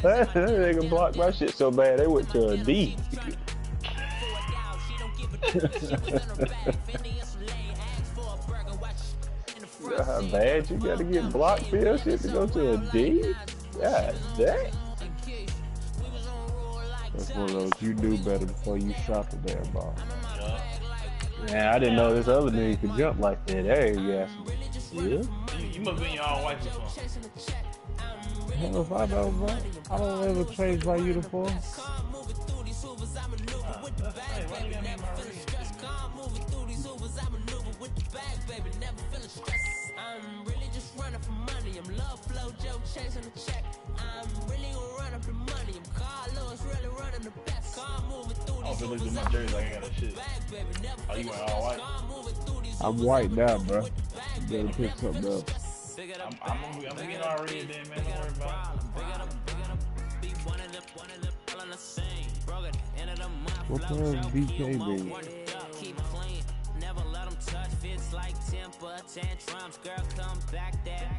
That nigga blocked my shit so bad they went to a D. You know how bad you gotta get blocked for your shit to go to a D? God dang. That's one of those you knew better before you shot the damn ball. Man, I didn't know this other nigga could jump like that. There you go. Yeah? You must be in your all white before. Hell if I know, bro. I don't ever change my uniform. I'm really just running for money. I'm love flow, Joe chasing the check. I'm really gonna run up the money. I'm Carlos, really running the best. Car moving through these look at my jersey like I got a shit. Oh, you went all white? I'm white now, bro. You better pick something else. I'm gonna get all red then, man. Don't worry about it. What kind of BK mean? Never let them touch fits like temper tantrums. Girl, come back there.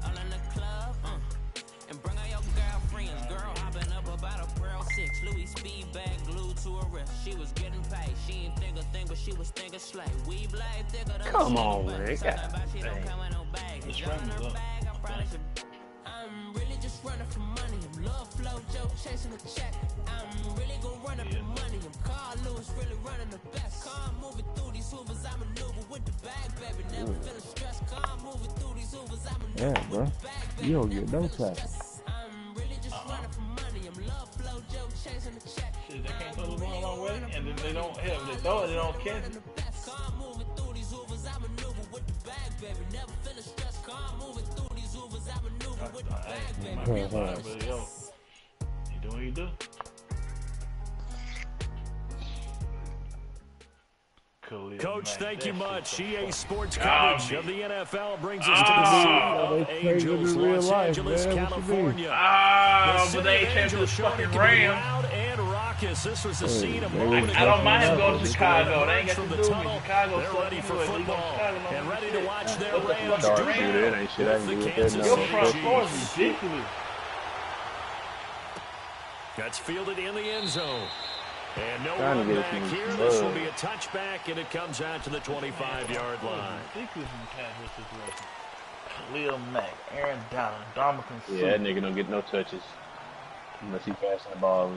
All in the club, and bring all your girlfriends. Girl, hopping up about a Pearl 6. Louis speed bag glued to her wrist. She was getting paid. She ain't think a thing, but she was thinking slay. We blade thicker than come on, man. God dang. I'm really just running for money. I'm love flow, Joe chasing the check. I'm really gonna run up the money. I'm Carl Lewis, really running the best. Car moving through these hoovers, I maneuver with the bag, baby. Never feeling stressed. Car moving through these hoovers, I maneuver Yeah, bro. with the bag, baby. You don't get no tackle. I'm really just running for money. I'm love flow, Joe chasing the check. Shit, they can't throw the ball a long way, and then they don't have. They throw it, they don't catch it. Car moving through these hoovers, I maneuver with the bag, baby. Never feeling stressed. Car moving through these hoovers, I maneuver with the bag, baby. Might be fine, but yo, you do what you do. Coach, thank you much. EA Sports coverage of the NFL brings us to the city of Angels, Los Angeles, California. But they ain't changed this fucking Rams. Loud and raucous. This was the scene of moment. I don't mind him going to Chicago. They ain't got from to the do tunnel. it. Chicago They're ready for football and ready to watch their Rams Dark do dude, that ain't shit I can do with that Kansas now. Your City front Chiefs. four is ridiculous. That's fielded in the end zone. And no Trying to run get it back from here. the This will bug. be a touchback, and it comes out to the 25-yard line. Ridiculous in the pass rush situation. Khalil Mack, Aaron Donald, Dominican Sue. Yeah, that nigga don't get no touches unless he passing the ball.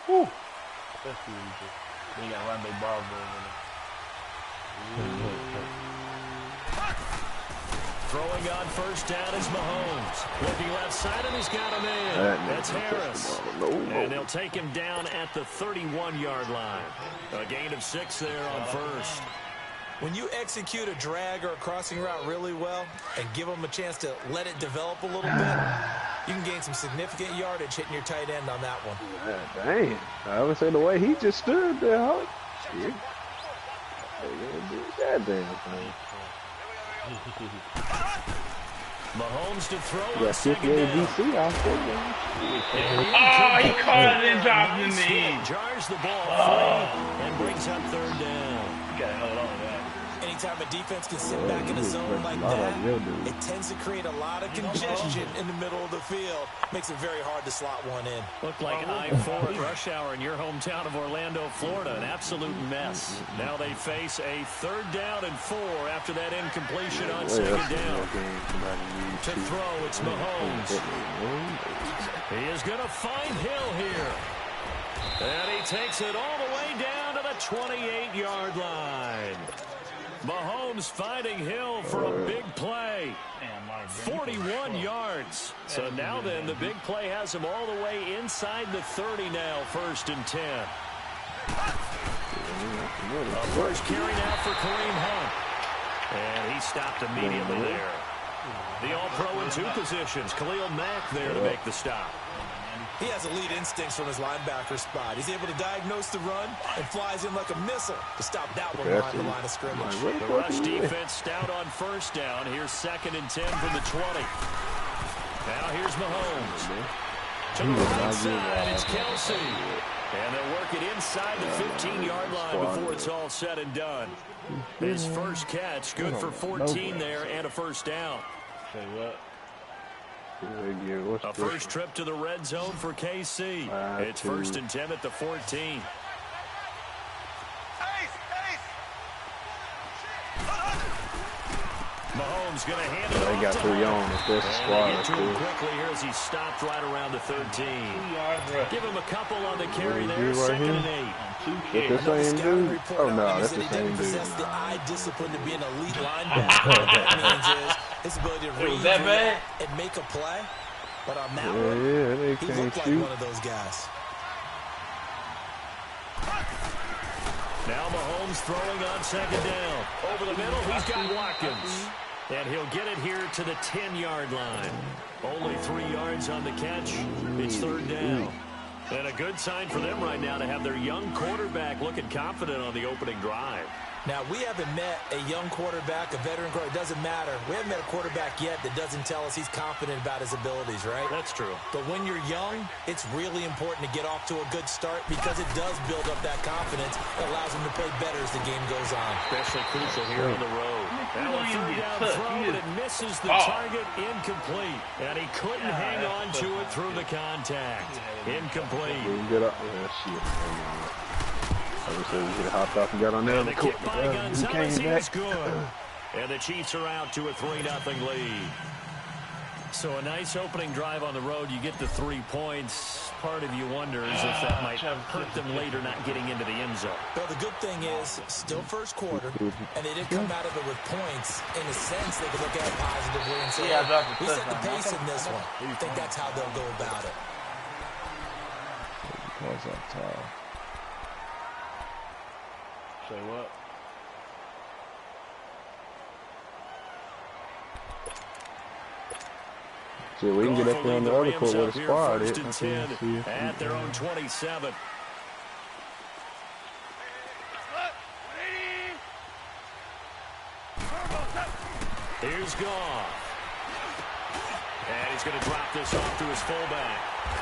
Whew. That's what you do. Then you got to run their ball Throwing on first down is Mahomes. Looking left side, and he's got him in. That's Harris. And they'll take him down at the 31-yard line. A gain of 6 there on first. When you execute a drag or a crossing route really well and give them a chance to let it develop a little bit, you can gain some significant yardage hitting your tight end on that one. Dang. I would say the way he just stood there, huh? Shit. God damn thing. Mahomes to throw on Yeah, second 58 down. DC out there. Oh, he caught it and dropped it in the end. Jars the ball free and brings up third down. You got to hold on to that. Anytime a defense can sit back in a zone like that, it tends to create a lot of congestion in the middle of the field. Makes it very hard to slot one in. Looked like I-4 at rush hour in your hometown of Orlando, Florida. An absolute mess. Now they face a third down and 4 after that incompletion on second down. To throw, it's Mahomes. He is going to find Hill here. And he takes it all the way down to the 28-yard line. Mahomes finding Hill for a big play. 41 yards. So now then, the big play has him all the way inside the 30 now, 1st and 10. A first carry now for Kareem Hunt. And he stopped immediately there. The All-Pro in 2 positions. Khalil Mack there to make the stop. He has elite instincts from his linebacker spot. He's able to diagnose the run and flies in like a missile to stop that one behind the line of scrimmage. The rush defense stout on first down. Here's 2nd and 10 from the 20. Now here's Mahomes. To the right side, it's Kelsey. And they'll work it inside the 15-yard line before it's all said and done. His first catch, good for 14 there and a first down. Say what? A first trip to the red zone for KC. It's 1st and 10 at the 14. Mahomes going to hand it off. They got 3 on. If there's a squad, get to him quickly here as he stopped right around the 13. Give him a couple on the carry there. Right 2nd here. and 8. Is the same dude? Oh no, that's the same dude. Possess the eye discipline to be an elite linebacker. What that means is his ability to read and make a play. But on that one, they he can't looked like shoot. one of those guys. Now Mahomes throwing on 2nd down. Over the middle, he's got Watkins. And he'll get it here to the 10-yard line. Only 3 yards on the catch. It's 3rd down. And a good sign for them right now to have their young quarterback looking confident on the opening drive. Now, we haven't met a young quarterback, a veteran quarterback. It doesn't matter. We haven't met a quarterback yet that doesn't tell us he's confident about his abilities, right? That's true. But when you're young, it's really important to get off to a good start because it does build up that confidence that allows him to play better as the game goes on. Especially crucial here on the road. Now a 3rd down throw, but it misses the target. Incomplete. And he couldn't hang on to it through the contact. Incomplete. Get up. Shit. I just said we should have hopped off and got on there. And the kick by Gonzalez is good. And the Chiefs are out to a 3-0 lead. So a nice opening drive on the road. You get the 3 points. Part of you wonders if that might hurt them later not getting into the end zone. Well, the good thing is, still first quarter, and they didn't come out of it with points. In a sense, they could look at it positively and say, we set the pace in this one. I think that's how they'll go about it. Because I'm tired. Say what? Shit, we can get up there on the other court with a squad. First and 10 at their own 27. Here's Goff. And he's going to drop this off to his fullback.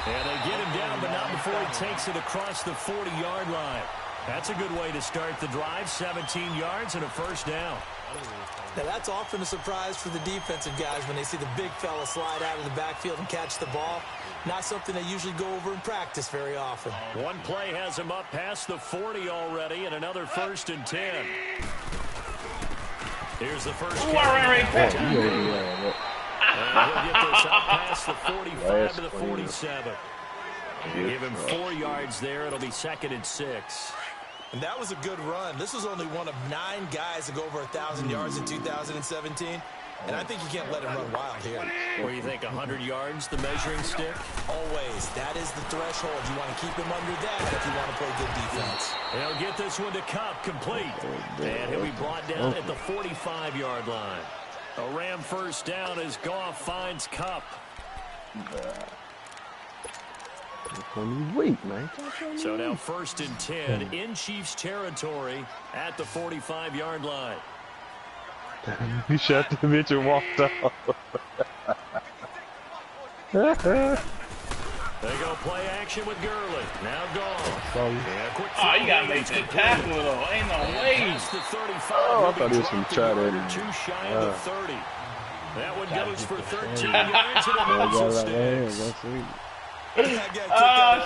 And they get him down, but not before he takes it across the 40-yard line. That's a good way to start the drive. 17 yards and a first down. Now, that's often a surprise for the defensive guys when they see the big fella slide out of the backfield and catch the ball. Not something they usually go over in practice very often. One play has him up past the 40 already, and another 1st and 10. Here's the first carry. And he'll get this up past the 45 to the 47. Give him 4 yards there. It'll be 2nd and 6. And that was a good run. This was only one of 9 guys to go over 1,000 yards in 2017. And I think you can't let him run wild here. What do you think, 100 yards, the measuring stick? Always. That is the threshold. You want to keep him under that if you want to play good defense. He'll get this one to Kupp, complete. And he'll be brought down at the 45-yard line. A Ram first down as Goff finds Kupp. Weak, man. So now 1st and 10 in Chiefs territory at the 45-yard line. He shot the bitch and walked out. They go play action with Gurley. Now Goff. You gotta make that tackle though. Ain't no way. Past the 35. I thought he was going to try that. Too shy of the 30. That one goes for 13 yards and a pencil sticks. I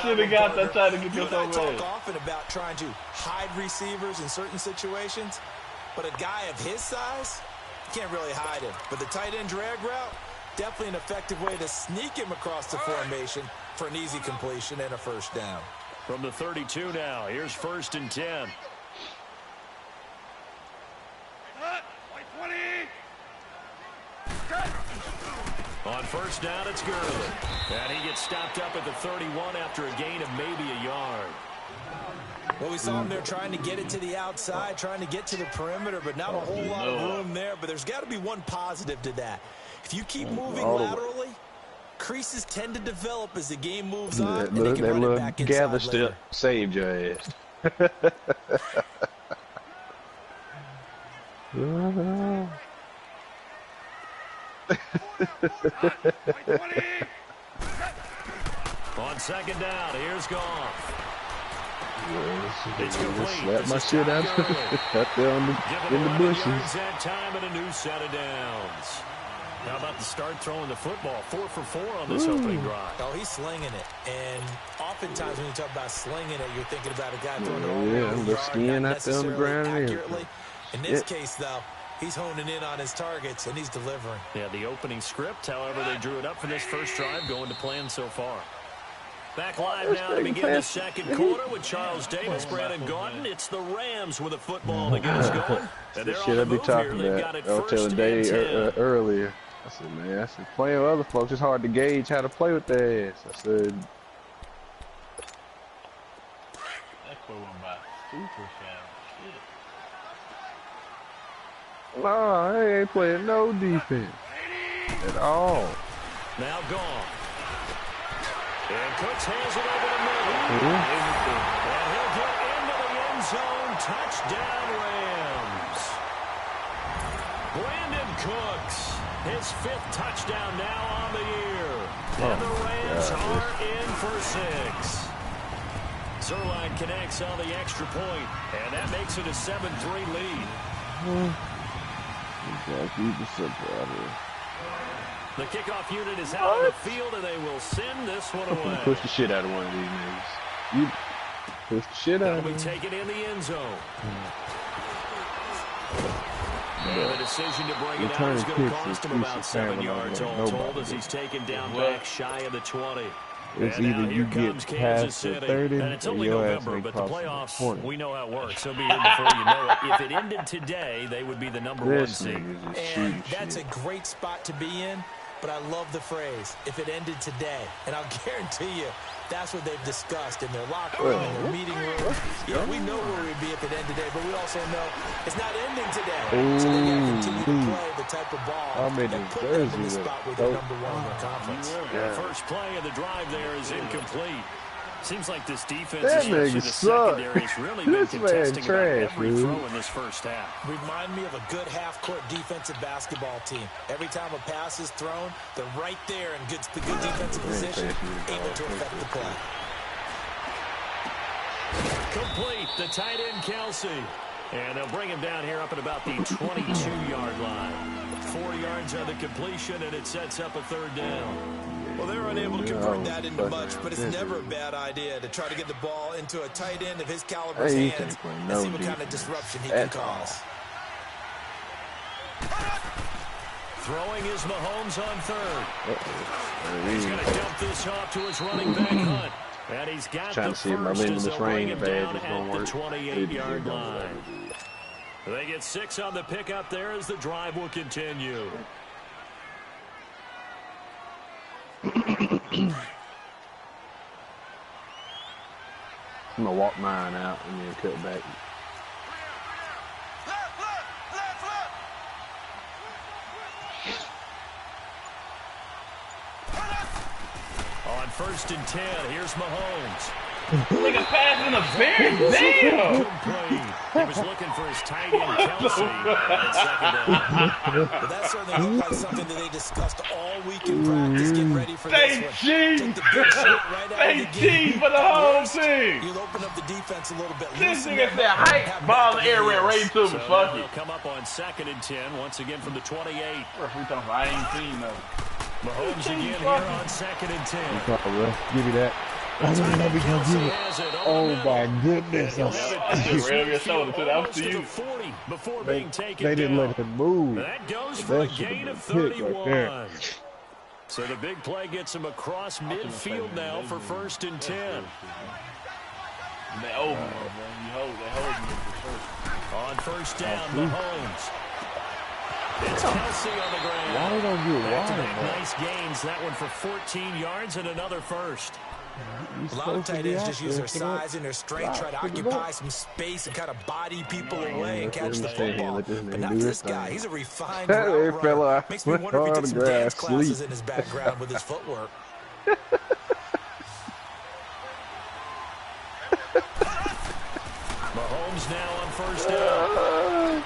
should have got that trying to get this over. Talk often about trying to hide receivers in certain situations, but a guy of his size, you can't really hide him. But the tight end drag route, definitely an effective way to sneak him across the formation for an easy completion and a first down. From the 32 now, here's 1st and 10. On first down, it's Gurley. And he gets stopped up at the 31 after a gain of maybe a yard. Well, we saw him there trying to get it to the outside, trying to get to the perimeter, but not a whole lot of room there. But there's got to be one positive to that. If you keep moving laterally, creases tend to develop as the game moves on, and they can run it back inside gather later. step saved your ass. On second down, here's Goff. It's complete. Slap my shit out there in the bushes. That time and a new set of downs. How about the start throwing the football? 4 for 4 on this opening drive. Oh, he's slinging it. And oftentimes when you talk about slinging it, you're thinking about a guy throwing it all I'm just skiing out there on the ground. Accurately. In this case, though, he's honing in on his targets, and he's delivering. Yeah, the opening script, however, they drew it up for this first drive, going to plan so far. Back live now to begin the second quarter with Charles Davis, Brandon Gaudin. It's the Rams with a football to get us going. And This shit I be talking about. I was telling Dave earlier. I said, man, playing with other folks, it's hard to gauge how to play with their ass. I said, That boy went by super fast. Shit. nah, he ain't playing no defense at all. Now gone. And Cooks hands it over the middle. And he'll get into the end zone. Touchdown, Rams. Brandon Cooks, his 5th touchdown now on the year. And the Rams are in for 6. Zerline connects on the extra point, and that makes it a 7-3 lead. The kickoff unit is out on the field, and they will send this one away. Push the shit out of one of these niggas. You push the shit out of That'll him. be taken in the end zone. And the decision to bring it out is going to cost him about 7 yards all told as he's taken down back shy of the 20. It's And either now you here get comes Kansas past the City. 30 And it's or only your ass November, ain't but the crossing playoffs, 20. we know how it works. They'll be here before you know it. If it ended today, they would be the number 1 This seed. nigga's just And shooting that's shit. a great spot to be in, but I love the phrase, if it ended today. And I'll guarantee you, that's what they've discussed in their locker room, in their meeting room. Yeah, we know where we'd be if it ended today, but we also know it's not ending today. So they got to continue to play the type of ball I made that his put them in the jersey spot where with they're number 1 in the conference. The first play of the drive there is incomplete. Seems like this defense, That especially nigga the suck. secondary, has really been This man contesting about trash, every dude. throw in this first half. Remind me of a good half-court defensive basketball team. Every time a pass is thrown, they're right there in good defensive position, able to affect the play. Complete, the tight end, Kelsey. And they'll bring him down here up at about the 22-yard line. 4 yards on the completion, and it sets up a 3rd down. Well, they're unable to convert that into much, but it's never a bad idea to try to get the ball into a tight end of his caliber's Hey, he hands can't play and no see what kind of defense disruption he at can cause. Throwing is Mahomes on 3rd. He's going to dump this off to his running back, Hunt. And he's got Trying the to see if my first as limitless they'll bring range him badge down is at gonna the work. 28-yard line. They get 6 on the pickup there as the drive will continue. I'm gonna walk mine out and then cut back. On 1st and 10, here's Mahomes. Nigga pass interference. Damn. Complete. He was looking for his tight end, Kelsey, at 2nd down. But that certainly looked like something that they discussed all week in practice, getting ready for this Say one. G. Take the big shot right out Say of the G gate. for the whole team. You'll open up the defense a little bit. This loosen nigga them said, up, height, have ball in back the air, heels. right to So me. Fuck now it. they'll come up on 2nd and 10, once again from the 28. Referee talking about I ain't seen nothing. Mahomes again here on 2nd and 10. Give me that. I don't know if we can Kelsey give it. has it over Oh the middle. my goodness. He'll have it I to just the ran your midfield, shoulder to that. almost To to you. the 40 before being taken They didn't down. let him move. That goes for a That should've gain been of a pick right 31. there. So the big play gets him across midfield now for 1st and 10. They over, bro. They hold me for sure. On 1st down, Mahomes. It's Kelsey on the ground. Why they don't get Back-to-back wide, man? nice gains. That one for 14 yards and another first. A lot of tight ends just use their size and their strength, try to occupy some space and kind of body people away and catch the football. But not this guy. He's a refined route runner. Makes me wonder if he took some dance classes in his background with his footwork. Mahomes now on 1st down.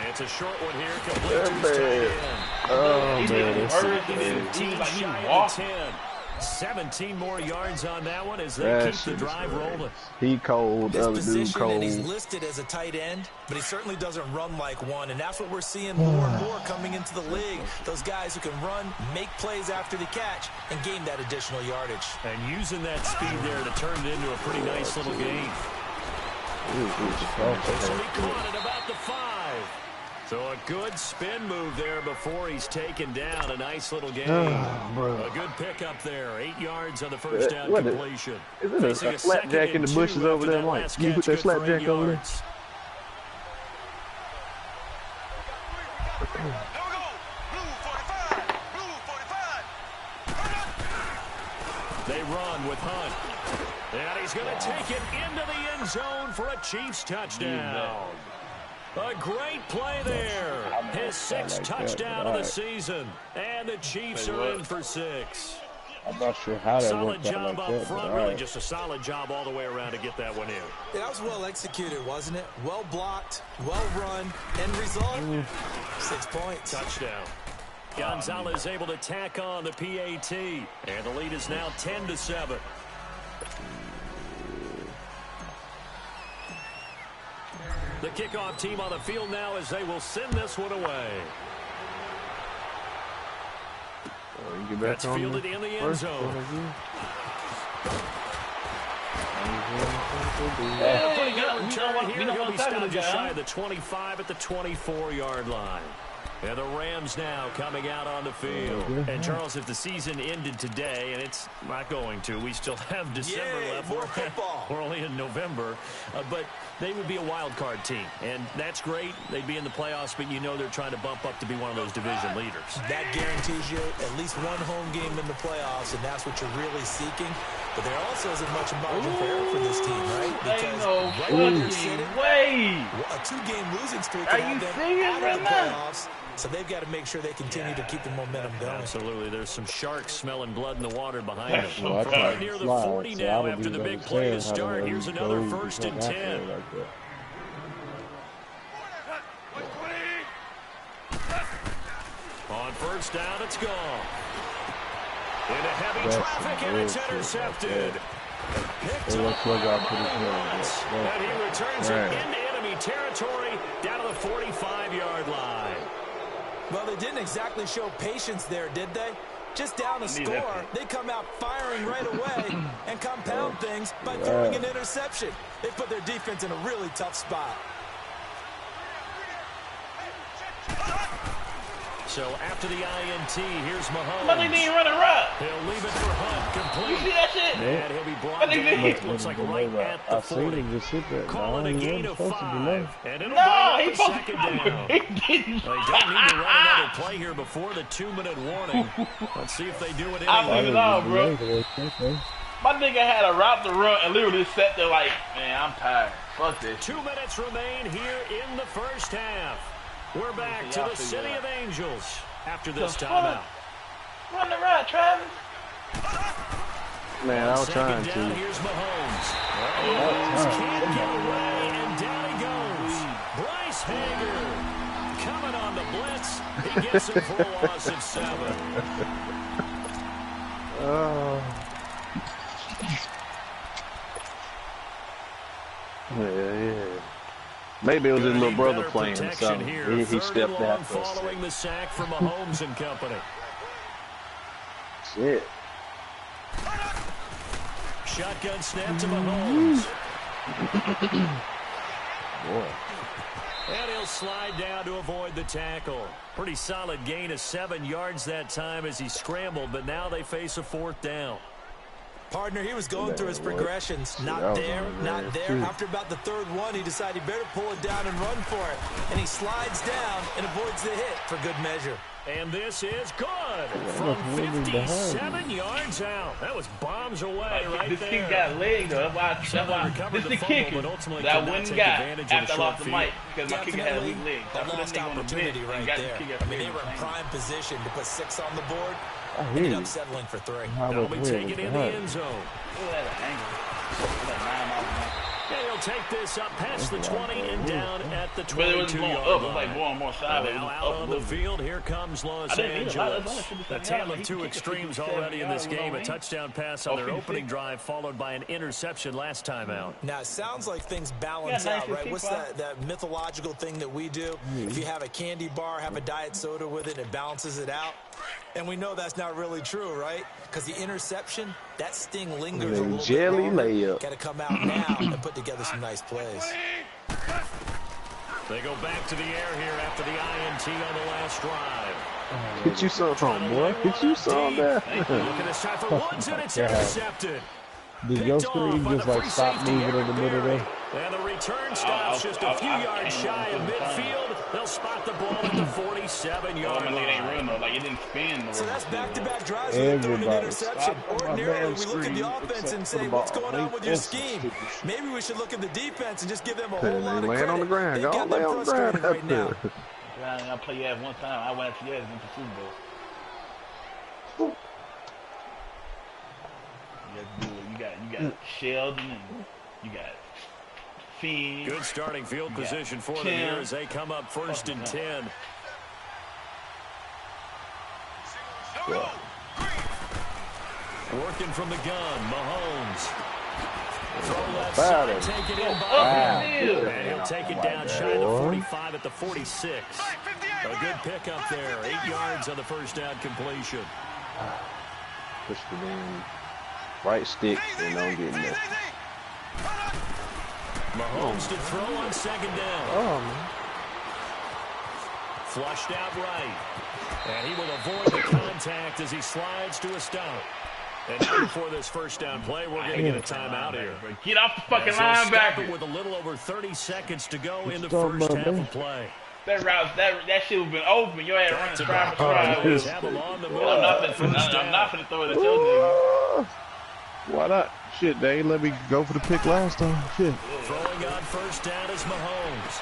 It's a short one here, complete to his tight end. Oh man, He that's didn't hurt. He didn't. He was like he Shy of walked. 10. 17 more yards on that one as they keep the drive rolling. He cold, his other dude cold. And he's listed as a tight end, but he certainly doesn't run like one, and that's what we're seeing more and more coming into the league. Those guys who can run, make plays after the catch, and gain that additional yardage. And using that speed there to turn it into a pretty nice little gain. This will be caught at about the 5. So a good spin move there before he's taken down. A nice little gain. A good pickup there. 8 yards on the first down completion. Isn't it a slapjack in the bushes over there, Mike? You put that slapjack over there? They run with Hunt. And he's going to take it into the end zone for a Chiefs touchdown. A great play there. His 6th touchdown of the season. And the Chiefs are in for 6. I'm not sure how that solid worked out job like up that, front. Really just a solid job all the way around to get that one in. Yeah, that was well executed, wasn't it? Well blocked, well run. End result, 6 points. Touchdown. Gonzalez able to tack on the PAT. And the lead is now 10-7. The kickoff team on the field now as they will send this one away. That's fielded in the end zone. Pretty good return here. He'll be stopped just shy of the 25 at the 24-yard line. And the Rams now coming out on the field. And, Charles, if the season ended today, and it's not going to, we still have December left. More football. We're only in November. But they would be a wild card team. And that's great. They'd be in the playoffs, but you know they're trying to bump up to be one of those division leaders. That guarantees you at least one home game in the playoffs, and that's what you're really seeking. But there also isn't much margin for error for this team, right? Because right where they're sitting, a 2-game losing streak can have them out of the playoffs. So they've got to make sure they continue to keep the momentum going. Absolutely. There's some sharks smelling blood in the water behind them. From right near the 40 now after the big play to start. Here's another 1st and 10. On 1st down, it's gone. Into heavy traffic, and it's intercepted. Picked up and he returns it into enemy territory down to the 45-yard line. Well, they didn't exactly show patience there, did they? Just down a score, they come out firing right away and compound things by throwing an interception. They put their defense in a really tough spot. So after the INT, here's Mahomes. But they didn't run a route. He'll leave it for Hunt, complete. You see that shit? And he'll be brought down. Looks like right at the 40. Call it a gain of 5. And it'll be the second down. They don't need to run another play here before the 2-minute warning. Let's see if they do it anyway. My nigga had a route to run and literally sat there like, man, I'm tired. Fuck this. 2 minutes remain here in the first half. We're back to the City of Angels after this timeout. Run the route, Travis. Man, I was trying to. Here's Mahomes. Mahomes can't get away, and down he goes. Bryce Hager coming on the blitz. He gets him for a loss of 7. Yeah. Maybe it was his little brother playing something. He stepped out for following the sack from Mahomes and company. Shit. Shotgun snap to Mahomes. Boy. And he'll slide down to avoid the tackle. Pretty solid gain of 7 yards that time as he scrambled, but now they face a 4th down. Partner, he was going through his progressions. Not there, not there. After about the 3rd one, he decided he better pull it down and run for it. And he slides down and avoids the hit for good measure. And this is good from 57 yards out. That was bombs away right this there. This kid got legs, though. That's why this is the kicker that I went and got after I lost the mic because my kicker had weak legs. A lost opportunity right there. I mean, they were in prime position to put 6 on the board. Ended up settling for 3. They'll be taken in the end zone. Look at that angle. Look at that 9 miles an hour. Yeah, he'll will take this up past the 20 and down at the 22-yard line. Like going more sideways. Now out on the field, here comes Los Angeles. A tale of two extremes already in this game. A touchdown pass on their opening drive, followed by an interception last time out. Now, it sounds like things balance out, right? What's that mythological thing that we do? If you have a candy bar, have a diet soda with it, it balances it out. And we know that's not really true, right? Because the interception, that sting lingers a little jelly bit layup. Got to come out now and put together some nice plays. They go back to the air here after the INT on the last drive. Get you something, boy. Get you something there. Look at this time for Woods, and it's intercepted. Did your screen just like stop moving in the middle there? And the return stops just a few yards shy of midfield. They'll spot the ball at the 47-yard line. Like it didn't spin. So that's back-to-back drives with an interception. Ordinarily, we look at the offense and say, what's going on with your scheme? Maybe we should look at the defense and just give them a whole lot of credit. On the ground. They've got them frustrated right now. I play you one time. I went to the Super Bowl. You got Sheldon and you got Fiend. Good starting field position for them here as they come up first and 10. Working from the gun, Mahomes. Throw left side, take it in and he'll take it down shy of the 45 at the 46. A good pickup there. 8 yards on the first down completion. Push the damn right stick and don't get in there. Mahomes to throw on second down. Oh, man. Flushed out right. And he will avoid the contact as he slides to a stop. And now before this first down play, we're going to get a timeout here. Get off the fucking linebacker. With a little over 30 seconds to go in the first half of play. That route, that shit would have been open. Your ass running stride for stride. I'm not finna throw it at your nigga. Why not? Shit, they ain't let me go for the pick last time. Shit. Throwing on first down is Mahomes.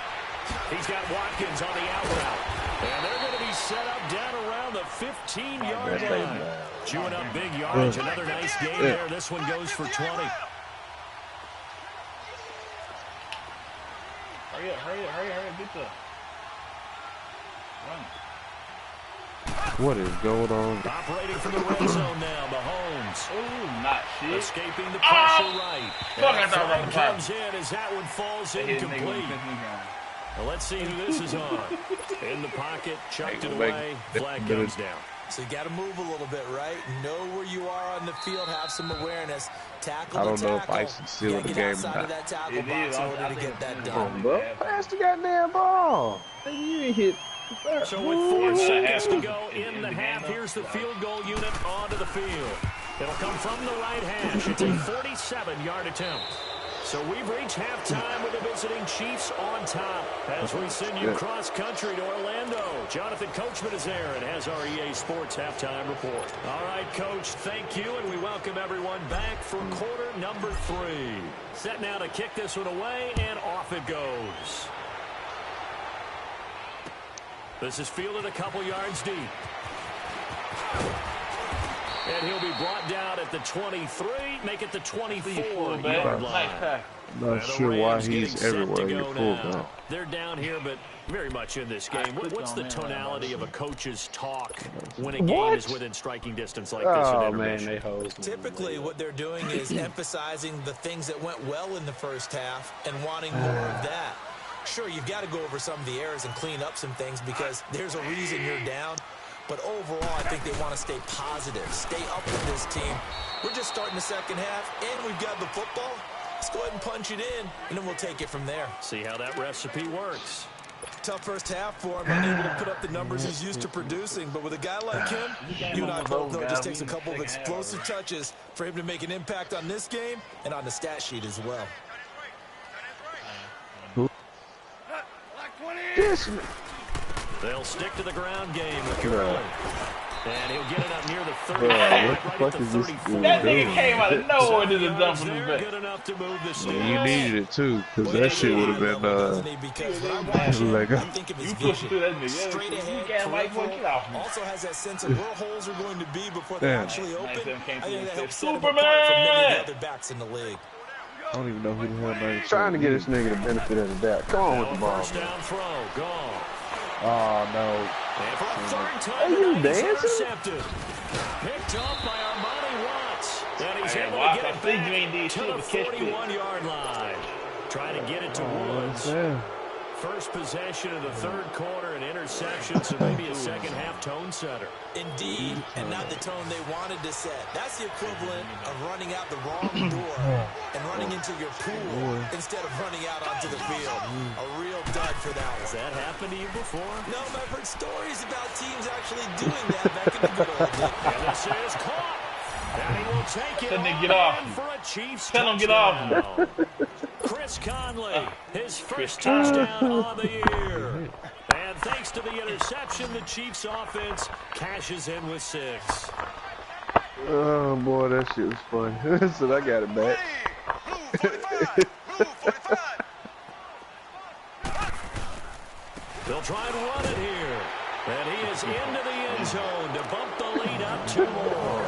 He's got Watkins on the out route. And they're going to be set up down around the 15-yard line. Chewing up big yards. Another nice game there. This one goes for 20. Hurry up. Get the run. What is going on? Operating from the red zone now, Mahomes. Ooh, not shit. Escaping the pressure right. Fuck, I thought And comes in as that one falls incomplete. Well, let's see who this is on. In the pocket, chucked it away. Flag comes down. So you got to move a little bit, right? Know where you are on the field. Have some awareness. Tackle. I don't know if Ice is still in the game or not. That tackle box in order to get that done. Bro, pass the goddamn ball. You ain't hit. So with 4 seconds to go in the half, here's the field goal unit onto the field. It'll come from the right hash. It's a 47-yard attempt. So we've reached halftime with the visiting Chiefs on top. As we send you cross-country to Orlando, Jonathan Coachman is there and has our EA Sports halftime report. All right, Coach, thank you, and we welcome everyone back for quarter number 3. Set now to kick this one away, and off it goes. This is fielded a couple yards deep. And he'll be brought down at the 23, make it the 24-yard line. Not sure why he's everywhere in the full now. They're down here, but very much in this game. What's the tonality of a coach's talk when a game is within striking distance like this? Oh, man, they hose. Typically, what they're doing is emphasizing the things that went well in the first half and wanting more of that. Sure, you've got to go over some of the errors and clean up some things because there's a reason you're down. But overall, I think they want to stay positive, stay up with this team. We're just starting the second half, and we've got the football. Let's go ahead and punch it in, and then we'll take it from there. See how that recipe works. Tough first half for him, unable to put up the numbers he's used to producing. But with a guy like him, you and I both know it just takes a couple of explosive touches for him to make an impact on this game and on the stat sheet as well. They'll stick to the ground game with Gurley. And he'll get it up near the 30. What the fuck is this? That nigga came out of nowhere and did a dump from his back. Good enough to move the You needed it too, because that shit would have been like you pushed through that nigga. Straight ahead, also has that sense of where holes are going to be before they actually open. I think that helps set him apart from many of the other backs in the league. don't even know who the hell that is. Trying to get this nigga the benefit of the doubt. Come on with the ball. First down throw, gone. Oh, no. And for a third time Are you tonight, he's dancing? intercepted. Picked up by Armani Watts. And he's able Watts, to get I it think back you ain't did to shit the but catch 41-yard line. Trying to get it to Woods. Yeah. First possession of the third quarter, an interception, so maybe a second-half tone setter. Indeed, and not the tone they wanted to set. That's the equivalent of running out the wrong door and running into your pool instead of running out onto the field. A real dud for that one. Has that happened to you before? No, but I've heard stories about teams actually doing that back in the good old days. And this is caught. And he will take it Tell him to on get off. in for a Chiefs Tell him get off. touchdown. Chris Conley, his first touchdown on the year. And thanks to the interception, the Chiefs offense cashes in with 6. Oh boy, that shit was funny. So I got it back. They'll try and run it here. And he is into the end zone to bump the lead up 2 more.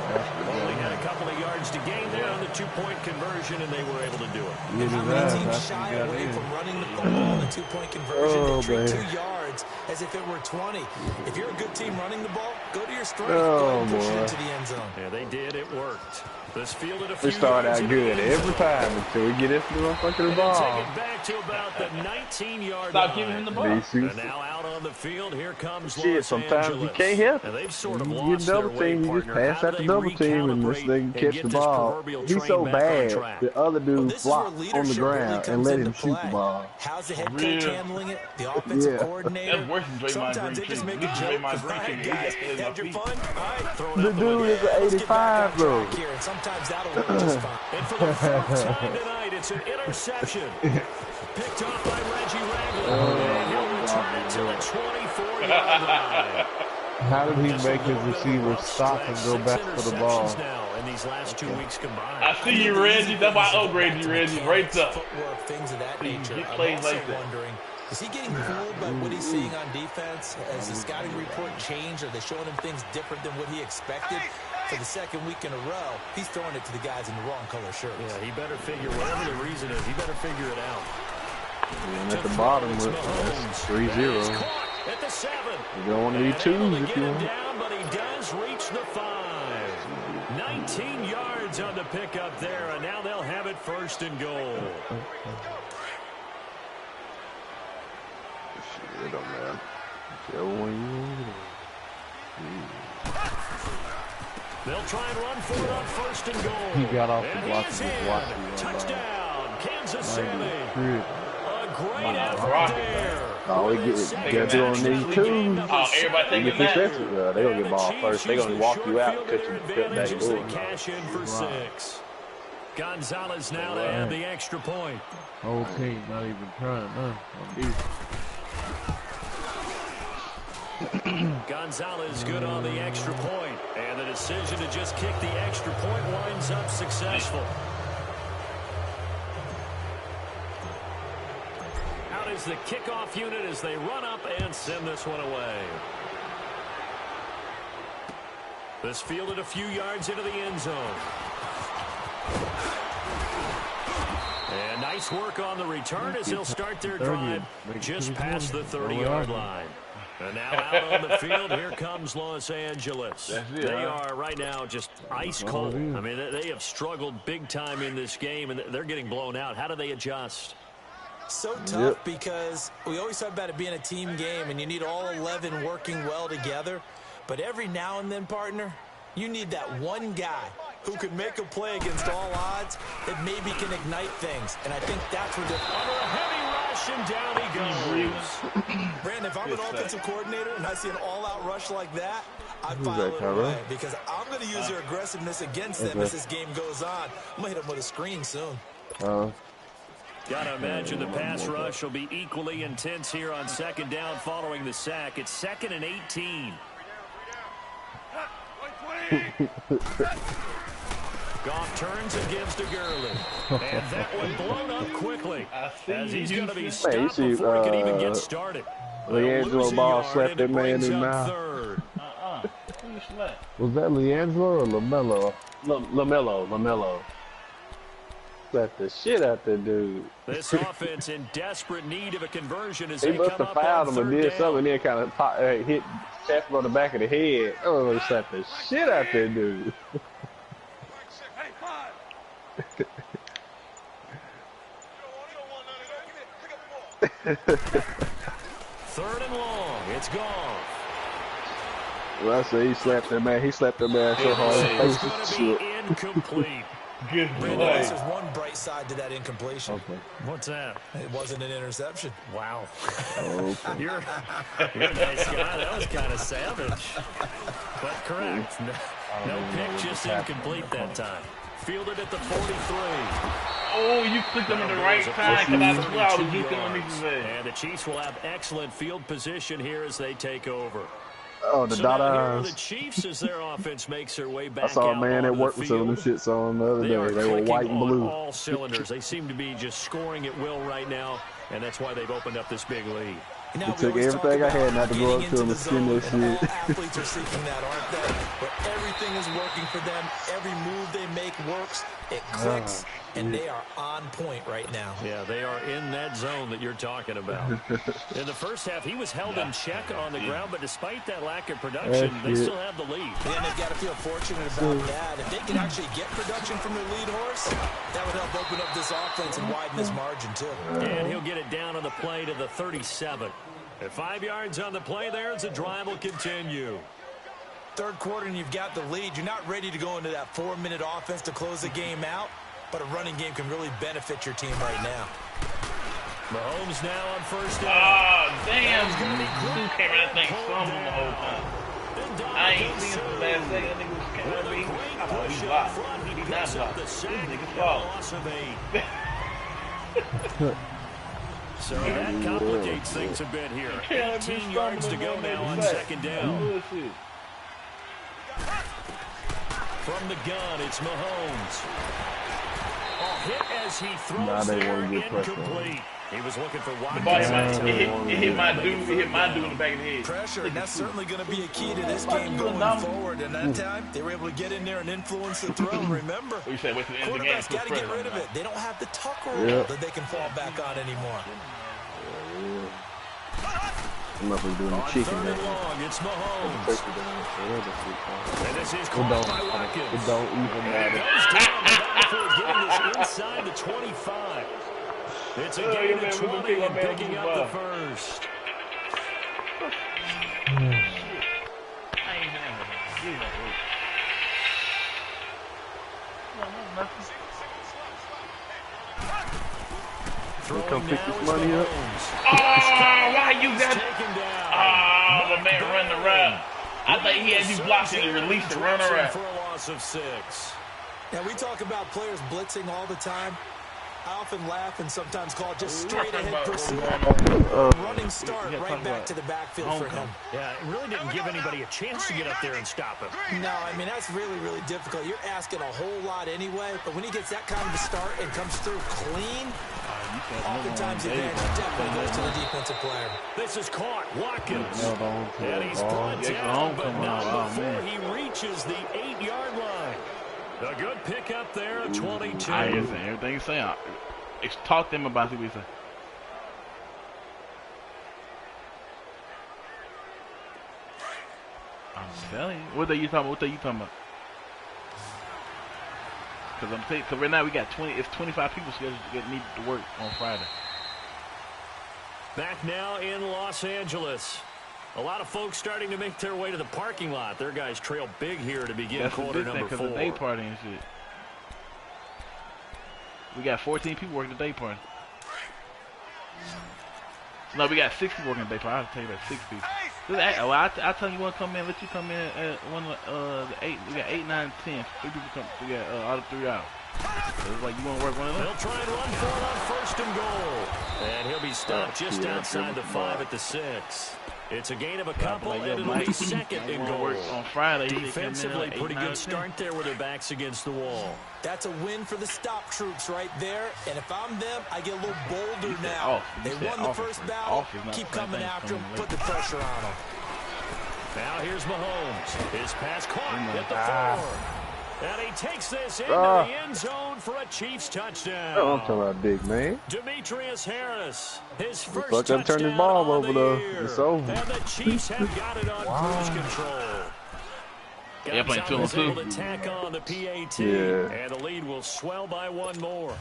Only had a couple of yards to gain there on the 2-point conversion, and they were able to do it. And how many teams shy away from running the ball on the 2-point conversion? They treat 2 yards as if it were 20. If you're a good team running the ball, go to your strength. Go and push it into the end zone. Yeah, they did. It worked. This fielded a few We start yards out good every zone. time until we get this motherfucking ball. Take it back to about the 19-yard Stop line. giving him the ball. And now out on the field, here comes Shit, Los sometimes Angeles. you can't help it. And they've sort of You lost get double their way, team, you just partner. pass How out do the they double team and this recalibrate nigga and catch get the this ball. proverbial He's train so back on bad, track? the other dude This is where flop on the leadership really ground comes and let into him shoot the play. ball. How's the head coach Real. handling it? The offensive Yeah. coordinator? That's worse than Draymond Sometimes they Green, just too. make a This is joke. Draymond All right, Green, he guys, got hit in had my your feet. fun? All right, throw it The up dude is Let's an get back 85, on bro. track here, and sometimes that'll work just fine. And for the fourth time tonight, it's an interception. Picked off by Reggie Ragland. And he'll return it to the 24-yard line. How did he Just make a his little bit of a receiver rough stop and stretch. go back 6 for the ball? interceptions now in these last 2 weeks combined. I see you, Reggie. That's why I upgraded you, Reggie. Right up. Footwork, things of that nature. He I'm plays also like that. wondering, is he getting fooled by what he's seeing on defense? Has the scouting report changed? Are they showing him things different than what he expected? For the second week in a row, he's throwing it to the guys in the wrong color shirts. Yeah, he better figure, whatever the reason is, he better figure it out. And at the bottom, that's 3-0. At the 7. You don't want to be And able twos to if get you him want. down, but he does reach the 5. 19 yards on the pickup there, and now they'll have it 1st and goal. Shit, it don't matter. Whichever one you want. They'll try and run for it on 1st and goal. He got off the And block he is and just in. watched it. Touchdown, Kansas City. Good. A great effort there. Oh, they get on these twos. Oh, everybody They taking get that. successful. They gonna get ball first. They gonna walk you out and cut you cut back As they door. cash in for 6. Gonzalez now to add the extra point. Whole team not even trying, huh? On defense. Gonzalez good on the extra point, and the decision to just kick the extra point winds up successful. Out is the kickoff unit as they run up and send this one away. This fielded a few yards into the end zone. And nice work on the return as they'll start their drive just past the 30-yard line. And now out on the field, here comes Los Angeles. They are right now just ice cold. I mean, they have struggled big time in this game, and they're getting blown out. How do they adjust? So tough because we always talk about it being a team game, and you need all 11 working well together. But every now and then, partner, you need that one guy who can make a play against all odds that maybe can ignite things. And I think that's where they're under a heavy rush, and down he goes. Brandon, if I'm an offensive coordinator and I see an all-out rush like that, I file it away because I'm going to use their aggressiveness against them as this game goes on. I'm going to hit them with a screen soon. Gotta imagine the pass rush will be equally intense here on 2nd down following the sack. It's 2nd and 18. Goff turns and gives to Gurley. And that one blown up quickly. As he's going to be stopped before he can even get started. LeAngelo ball slapped that man in the mouth. Who you slapped? Was that LeAngelo or LaMelo? LaMelo. Slapped the shit out that dude. This offense in desperate need of a conversion as he they must come have up fouled on him and third did down. something, and then kind of hit Chapman on the back of the head. Oh, he slapped the shit out that dude. Third and long. It's gone. Well, I say he slapped that man. He slapped that man so hard. It's going to be incomplete. Good Brandon, play. there's one bright side to that incompletion. Okay. What's that? It wasn't an interception. Wow. Okay. You're a nice guy. That was kind of savage. But correct. No pick, just incomplete that time. Fielded at the 43. Oh, you clicked him in the right time because I swear I was juking underneath his head. And the Chiefs will have excellent field position here as they take over. Oh, the So dot now here are eyes. the Chiefs as their offense makes their way back I saw a out man that onto the worked with some of them field. shits on the other They are day. They were clicking white and on blue. all cylinders. They seem to be just scoring at will right now, and that's why they've opened up this big lead. Now, It took everything I had not to go up to him and skin that and all shit. athletes are seeking that, aren't they? Where everything is working for them, every move they make works, it clicks, and they are on point right now. Yeah, they are in that zone that you're talking about. In the first half, he was held in check on the ground, but despite that lack of production, they still have the lead. And they've got to feel fortunate about that. If they can actually get production from their lead horse, that would help open up this offense and widen this margin, too. And he'll get it down on the play to the 37. At 5 yards on the play there, as the drive will continue. Third quarter and you've got the lead. You're not ready to go into that 4-minute offense to close the game out, but a running game can really benefit your team right now. Mahomes now on first down. Oh, damn. Dude came out that thing fumbling the whole time. I ain't seen him the last second. That nigga was coming at me. I thought he blocked. He's not blocked. This nigga fall. So that complicates things a bit here. 18 yards to go now on second down. From the gun, it's Mahomes. Hit as he throws there, incomplete. He was looking for wide. It hit my dude in the back of the head. Pressure, and that's certainly going to be a key to this game going forward. And that time, they were able to get in there and influence the throw. Remember, What you say? Wait till the end of the game. quarterbacks got to get rid of it. They don't have the tuck rule that they can fall back on anymore. I'm up doing the chicken third and dance. long, it's Mahomes. And this is It caught don't, by Watkins. it don't even matter. Goes down the backfield, getting this inside the 25. It's a gain of 20 and picking up the first. Come pick this money up. Oh, why you got? Oh, the man run the route. I think he had you blocking and release the run around. For a loss of 6. Now, we talk about players blitzing all the time. I often laugh and sometimes call it just straight ahead pursuit. Running start right back to the backfield for him. Yeah, it really didn't give anybody a chance to get up there and stop him. No, I mean, that's really, really difficult. You're asking a whole lot anyway, but when he gets that kind of a start and comes through clean, oftentimes the advantage definitely goes to the defensive player. This is caught. Watkins. And he's brought down, but not before he reaches the 8-yard line. A good pickup there, 22. I hear everything he's saying. Talk to him about what he said. I'm telling you. What are you talking about? Because right now we got 25 people scheduled that need to work on Friday. Back now in Los Angeles. A lot of folks starting to make their way to the parking lot. Their guys trail big here to begin quarter number 4. Because of the day party and shit. We got 14 people working the day party. No, we got 6 people working the day party. I'll tell you that 6 people. I'll tell you, want to come in, let you come in at one of the 8. We got 8, 9, 10. 3 people come. We got all the 3 out. So it's like you want to work one of them. They'll try and run for it on first and goal. And he'll be stopped just outside the 5 at the 6. It's a gain of a couple, and it'll be second and goal. On Friday, defensively, pretty good start there with their backs against the wall. That's a win for the stop troops right there. And if I'm them, I get a little bolder now. They won the first battle. Keep coming after them. Put the pressure on them. Now here's Mahomes. His pass caught at the 4. And he takes this into the end zone for a Chiefs touchdown. I'm talking about big man. Demetrius Harris, his first touchdown. Turn his ball over though. It's over. And the Chiefs have got it on cruise control. Yeah, playing 2-on-2. To tack on the PAT, and the lead will swell by one more.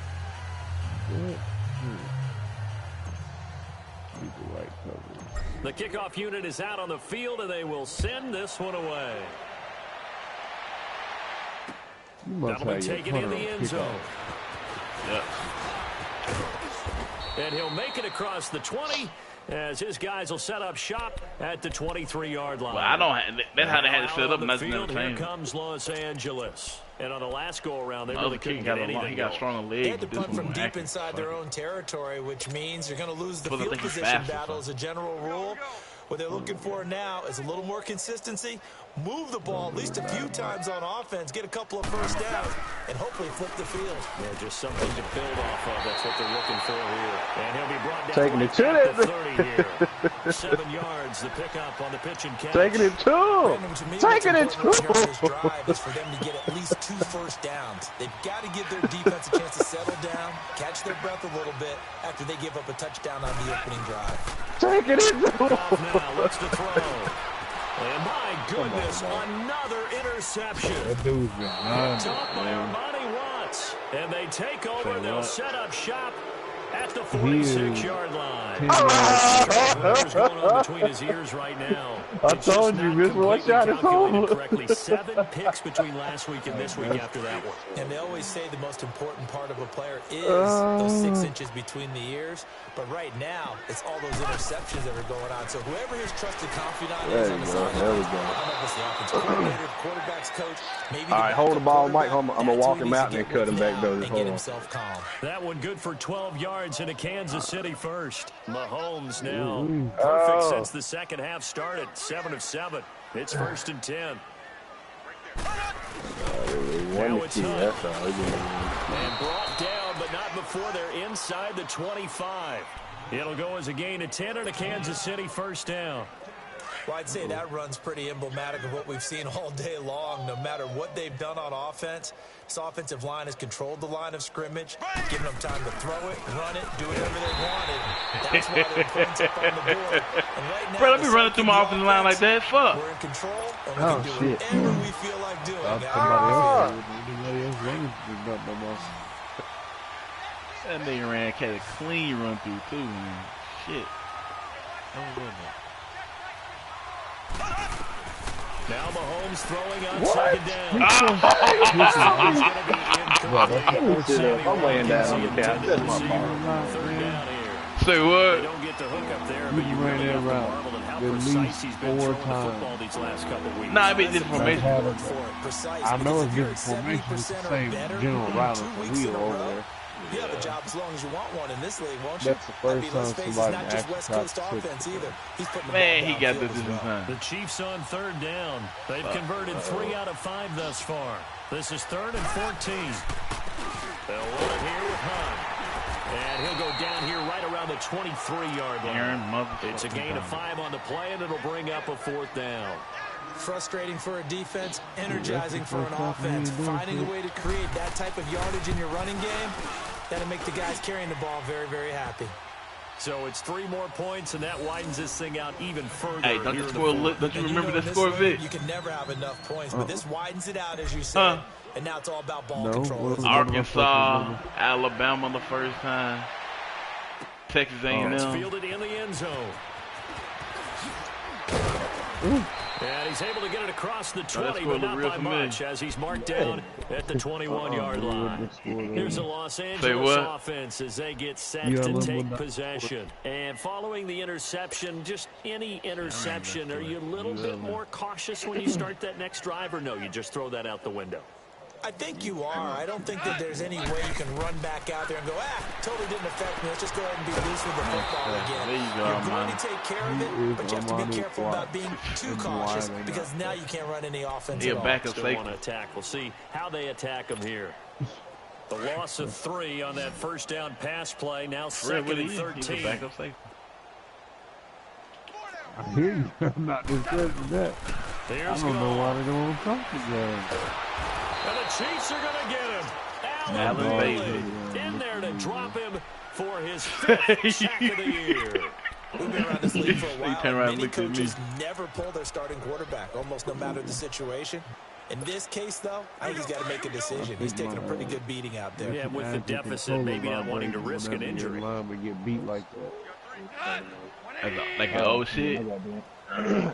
The kickoff unit is out on the field, and they will send this one away. That'll be taken in the end zone. Yep. And he'll make it across the 20 as his guys will set up shop at the 23-yard line. Well, I don't. That's how they had it set up. Nothing field, never here changed. comes Los Angeles. And on the last go-around, they really couldn't get anything. He got stronger legs. They had to punt from deep inside their own territory, which means you're going to lose the field position battle as a general rule. What they're looking for now is a little more consistency, move the ball at least a few times on offense, get a couple of first downs, and hopefully flip the field. Yeah, just something to build off of. That's what they're looking for here. And he'll be brought down taking right it to at the 30 here. 7 yards, the pickup on the pitch and catch. Taking it to. Taking it to. This drive is for them to get at least 2 first downs. They've got to give their defense a chance to settle down, catch their breath a little bit after they give up a touchdown on the opening drive. Taking it to. Now looks to throw. And my goodness, another interception. That dude's been Top by Armani Watts. And they take over. They'll set up shop at the 46-yard line. Whatever's going on between his ears right now. I told you, miss one shot is over. Correctly. 7 picks between last week and this week after that one. And they always say the most important part of a player is those 6 inches between the ears. But right now, it's all those interceptions that are going on. So whoever his trusted confidant is on the sideline, I don't know if it's the offensive coordinator, the quarterback's coach, maybe all right, hold the ball, Mike. I'm going to walk him out and cut him back, though. And get himself calm. That one good for 12 yards into Kansas City first. Mahomes now perfect since the second half started. 7 of 7. It's 1st and 10. Now it's Hunt. And brought down, but not before they're inside the 25. It'll go as a gain of 10 and a Kansas City 1st down. Well, I'd say that run's pretty emblematic of what we've seen all day long. No matter what they've done on offense, this offensive line has controlled the line of scrimmage, giving them time to throw it, run it, do whatever they wanted. That's why they're points up on the board. And right now, bro, let me run it through my offensive line like that. Fuck. We're in control, and we can do whatever we feel like doing. That nigga ran had a clean run through too, man. Shit. Now Mahomes throwing on what? 2nd down. I'm laying down on the couch. That's my fault. 3rd down here. Say what? They don't get the hook up there, but you ran really that have to route marvel at how at precise least he's been 4 throwing the times. football these last couple weeks. Nah, I mean this formation. I know it's different formation. It's the same general route for wheel over there. You have a job as long as you want one in this league, won't you? That's the first time somebody not just West Coast actually offense either. He's putting the Man, ball he got this downfield as well. time. The Chiefs on 3rd down. They've converted 3 out of 5 thus far. This is 3rd and 14. They'll run it here with Hunt. And he'll go down here right around the 23-yard line. It's a gain of 5 on the play, and it'll bring up a 4th down. Frustrating for a defense, energizing for an offense. Finding a way to create that type of yardage in your running game, that'll make the guys carrying the ball very, very happy. So it's 3 more points, and that widens this thing out even further. Hey, don't you remember that score, Vic? You can never have enough points, but this widens it out, as you said. And now it's all about ball control. Arkansas, Alabama the first time. Texas A&M. It's fielded in the end zone. And he's able to get it across the 20, but not by much, as he's marked down at the 21-yard line. Here's the Los Angeles offense as they get set to take possession. And following the interception, just any interception, are you a little bit more cautious when you start that next drive, or no, you just throw that out the window? I think you are. I don't think that there's any way you can run back out there and go, totally didn't affect me. Let's just go ahead and be loose with the football again. There you go, You're going to take care of it, but you have to be careful about being too cautious because now you can't run any offense at all. Still want to attack. We'll see how they attack them here. The loss of 3 on that 1st down pass play. Now 2nd and 13. I hear you. I'm not discussing that. I don't know why they don't want to talk together. And the Chiefs are going to get him. Allen Bailey in there to drop him for his 5th sack of the year. We've been around this league for a while. Many coaches never pull their starting quarterback, almost no matter the situation. In this case, though, I think he's got to make a decision. He's taking a pretty good beating out there. Yeah, with the deficit, maybe not wanting to risk an injury. We get beat like that. Like an old shit.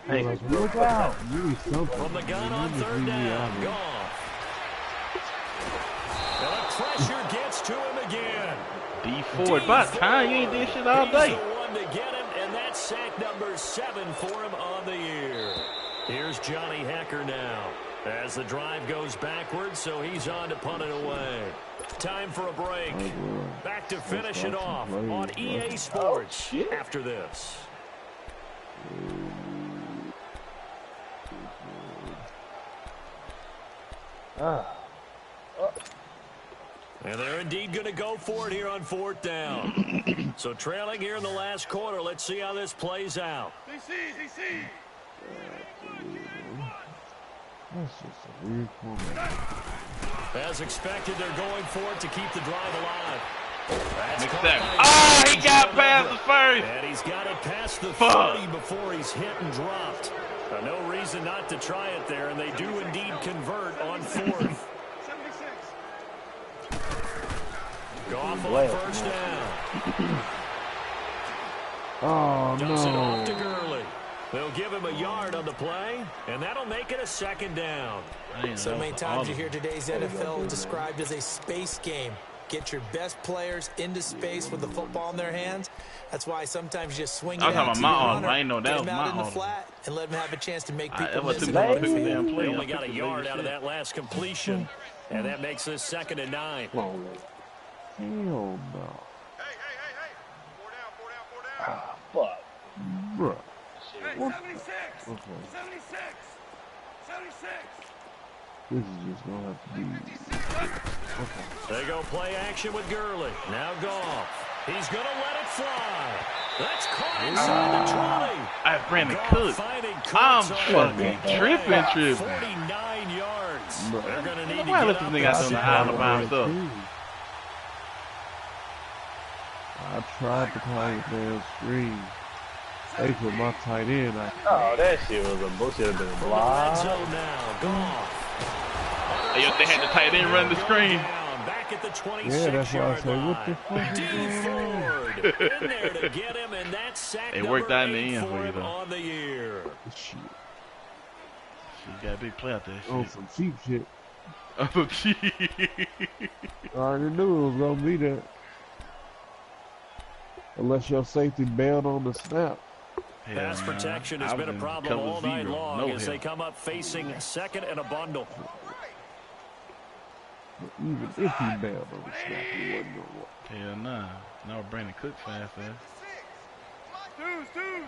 Hey, look out! From the gun on 3rd down, Goff. And the pressure gets to him again. D4, about time. You ain't did shit all day. He's the one to get him, and that's sack number 7 for him on the year. Here's Johnny Hekker now. As the drive goes backwards, so he's on to punt it away. Time for a break. Back to finish it off on EA Sports after this. And they're indeed going to go for it here on 4th down. So trailing here in the last quarter. Let's see how this plays out. That's just a weird format. As expected, they're going for it to keep the drive alive. He got past the first. And he's got it past the 30 before he's hit and dropped. No reason not to try it there, and they do indeed convert on 4th. Goff on 1st down. Oh, Dumps it off to Gurley. They'll give him a yard on the play, and that'll make it a 2nd down. So many times you hear today's NFL described as a space game. Get your best players into space with the football in their hands. That's why sometimes you just swing it out to your runner, I ain't know that was get him out in the my flat, and let him have a chance to make people miss it. They only got a yard out of that last completion, and that makes this 2nd and 9. Hell no. Hey. 4 down. Ah, fuck. Bruh. Hey, 76. This is just going to have to be... Okay. They go play action with Gurley. Now Goff. He's going to let it fly. That's caught inside the 20. I have Brandon Cook. I'm fucking tripping. 49 yards. They're going to need to get up on the island by himself. I tried to climb the damn screen. They put my tight end. Oh, that shit was a bullshit. Have been a block. Hey, if they had the tight end run the screen. Back at the 26 yeah, that's why I said, what the fuck is in there to get him, and that's sack it worked out in the end for him you, on the year. Shit. You got a big play out there. Oh, some cheap shit. Oh, cheap. I already knew it was gonna be that. Unless your safety bailed on the snap. Pass protection has been a problem all night long as they come up facing 2nd and a bundle. Even if he bailed on the snap, he wasn't gonna work. Hell nah. No, Brandon Cook fast there.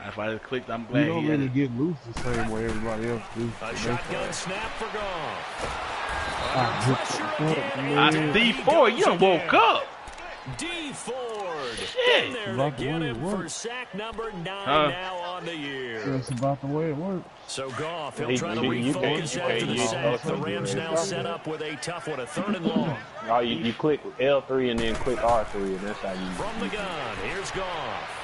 If I just clicked, I'm glad he don't really get loose the same way everybody else do. A shotgun snap for Goff. D4, you done woke up. D Ford Shit. in there to get him for sack number 9 now on the year. That's about the way it works. So Goff, he'll try to refocus after the sack. The Rams now set up with a tough one, a 3rd and long. Oh, you click L3 and then click R3, and that's how you. From the gun, here's Goff.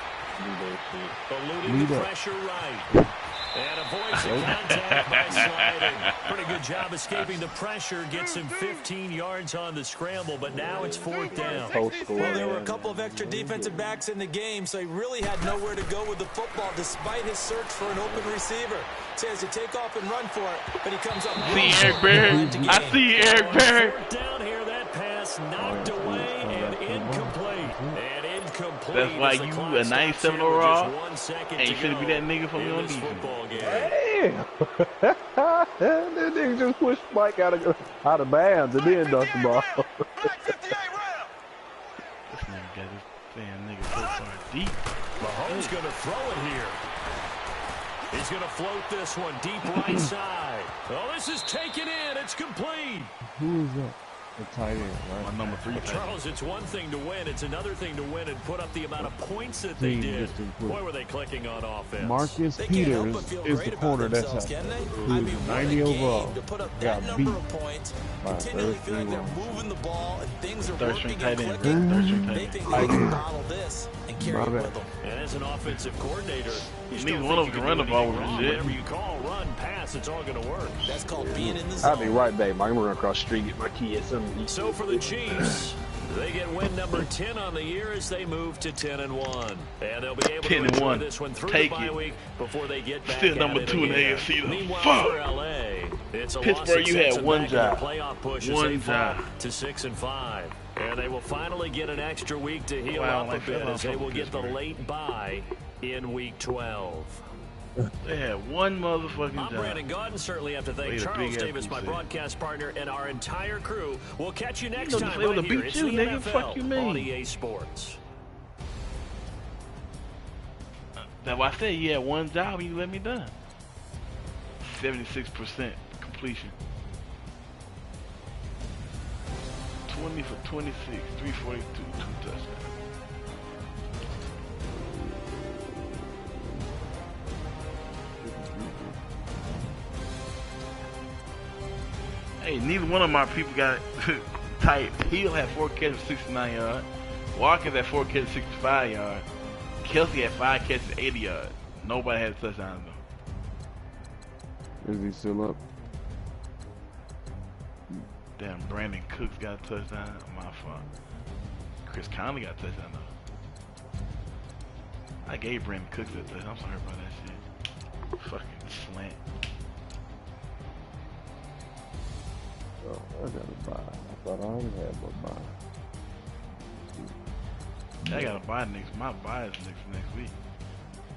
Eluding the pressure right. And avoids the contact by sliding. Pretty good job escaping the pressure. Gets him 15 yards on the scramble, but now it's 4th down. Well, there were a couple of extra defensive backs in the game, so he really had nowhere to go with the football despite his search for an open receiver. So he has to take off and run for it, but he comes up. See Eric Berry. I see Eric Berry. Down here, that pass knocked away and incomplete. That's why you a 97 overall and you shouldn't be that nigga from your defense. Damn. That nigga just pushed Mike out of bounds and then dunked the ball. This nigga got this damn nigga so far deep. Mahomes gonna throw it here. He's gonna float this one deep right side. Oh, this is taken in. It's complete. Who is that? The tight end, right? My number 3 Charles, it's one thing to win. It's another thing to win and put up the amount of points that they did. Boy, were they clicking on offense. Marcus Peters is the corner that's out. Who's 90 overall. Got beat. continually feel like they're moving the ball and things are working and clicking. They think they can bottle this and carry it with them. And as an offensive coordinator, neither one of them can run the ball with legit. Whatever you call run, pass, it's all going to work. That's called being in the zone. I'll be right back, Mike. I'm going to run across the street and get my kids something to eat. So for the Chiefs, they get win number 10 on the year as they move to 10-1. And they'll be able to enjoy this one through the bye week before they get back still number 2 in the AFC, though. Meanwhile, for LA, it's a Pittsburgh, you had one job. Playoff push as they fall to 6-5. And they will finally get an extra week to heal up a bit as they will get the late bye in Week 12. They had one motherfucking job. I'm Brandon Gaudin. Certainly have to thank Charles Davis, my broadcast partner, and our entire crew. We'll catch you next time right here. It's the NFL on EA Sports. That's why I said you had one job and you let me down. 76% completion. 20 for 26, 342, 2 touchdowns. Hey, neither one of my people got tight. Hill had 4 catches, 69 yards. Watkins had 4 catches, 65 yards. Kelsey had 5 catches, 80 yards. Nobody had a touchdown though. Is he still up? Damn, Brandon Cooks got a touchdown. My fault. Chris Conley got a touchdown though. I gave Brandon Cooks a touchdown. I'm sorry about that shit. Fucking slant. Oh, I got a buy. I thought I already had my buy. I got a buy next. My buy is next week.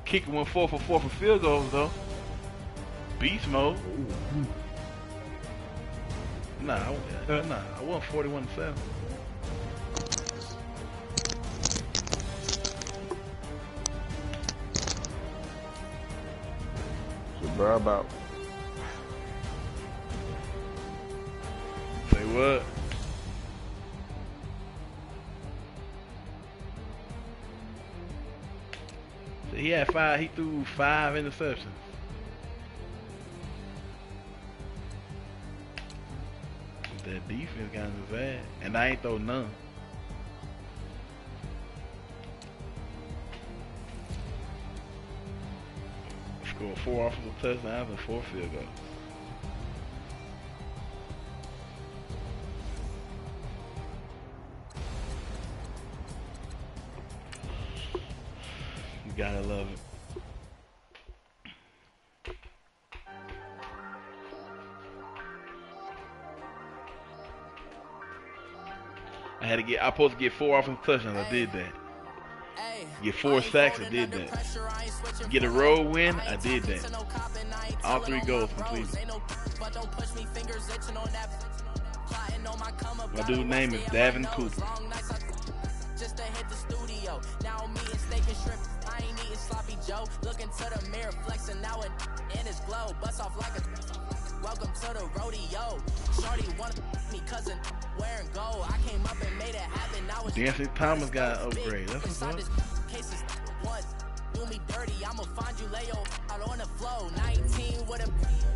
Kicking went 4 for 4 for field goals though. Beast mode. Nah, I won 41-7. So, bro, about. Say what? So he had 5. He threw 5 interceptions. That defense got in his ass, and I ain't throw none. Scored 4 offensive touchdowns and 4 field goals. You gotta love it. I was supposed to get 4 offensive touchdowns. I did that. Get 4 sacks. I did that. Get a road win. I did that. All 3 goals completed. My dude's name is Davin Cooper. Looking to the mirror, flexing now in his glow. Bust off like a welcome to the rodeo. Shorty wanted me cousin wearing gold. I came up and made it happen. Now it's D'Anthony Thomas got an upgrade. That's what's up. Cases once do me dirty. I'ma find you lay out on the flow. 19 with a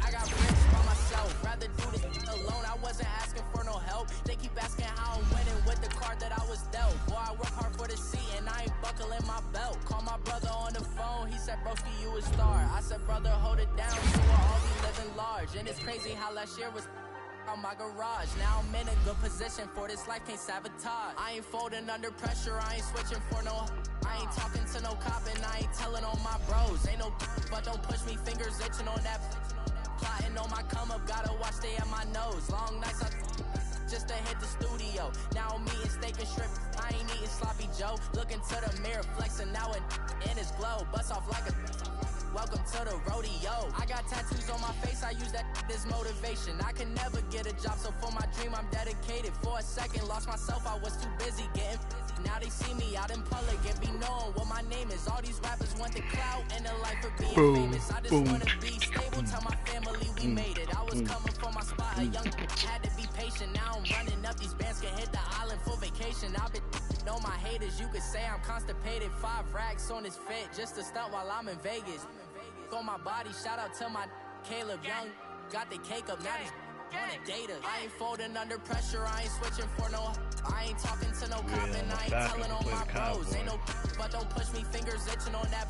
I got rich by myself. Rather do this alone. I wasn't asking for no help. They keep asking how I'm winning with the card that I was dealt. Boy, I work hard for the seat and I ain't buckling my belt. Call my brother on the phone. He said, broski, you a star. I said, brother, hold it down. So we'll all be living large. And it's crazy how last year was on my garage. Now I'm in a good position for this life, can't sabotage. I ain't folding under pressure, I ain't switching for no. I ain't talking to no cop and I ain't telling on my bros. Ain't no but don't push me, fingers itching on that. Plotting on my come up, gotta watch stay at my nose. Long nights I just to hit the studio. Now I'm eating steak and shrimp, I ain't eating sloppy Joe. Looking to the mirror, flexing now in his glow. Bust off like a welcome to the rodeo. I got tattoos on my face, I use that as motivation. I can never get a job, so for my dream I'm dedicated. For a second, lost myself, I was too busy getting. Now they see me out in public and be known what my name is. All these rappers want the clout and the life of being famous. I just wanna be stable, tell my family we made it. I was coming from my spot, a young had to be patient. Now I'm running up, these bands can hit the island for vacation. I've been know my haters, you could say I'm constipated. 5 racks on his fit, just to stunt while I'm in Vegas. On my body, shout out to my Caleb Young. Got the cake up, now these I ain't folding under pressure, I ain't switching for no. I ain't talking to no cop and I ain't telling on my bros. Ain't no, but don't push me, fingers itching on that.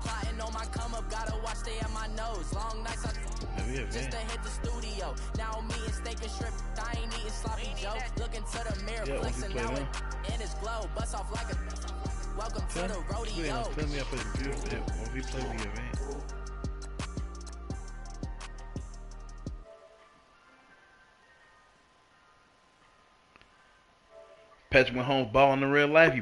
Plotting on my come up, gotta watch stay at my nose. Long nights, just to hit the studio. Now I'm eating steak and shrimp, I ain't eating sloppy jokes. Looking to the mirror, flexing now in his glow. Bust off like a, welcome to the rodeo. Tell me up at the view when we play the event. Patrick Mahomes balling in real life.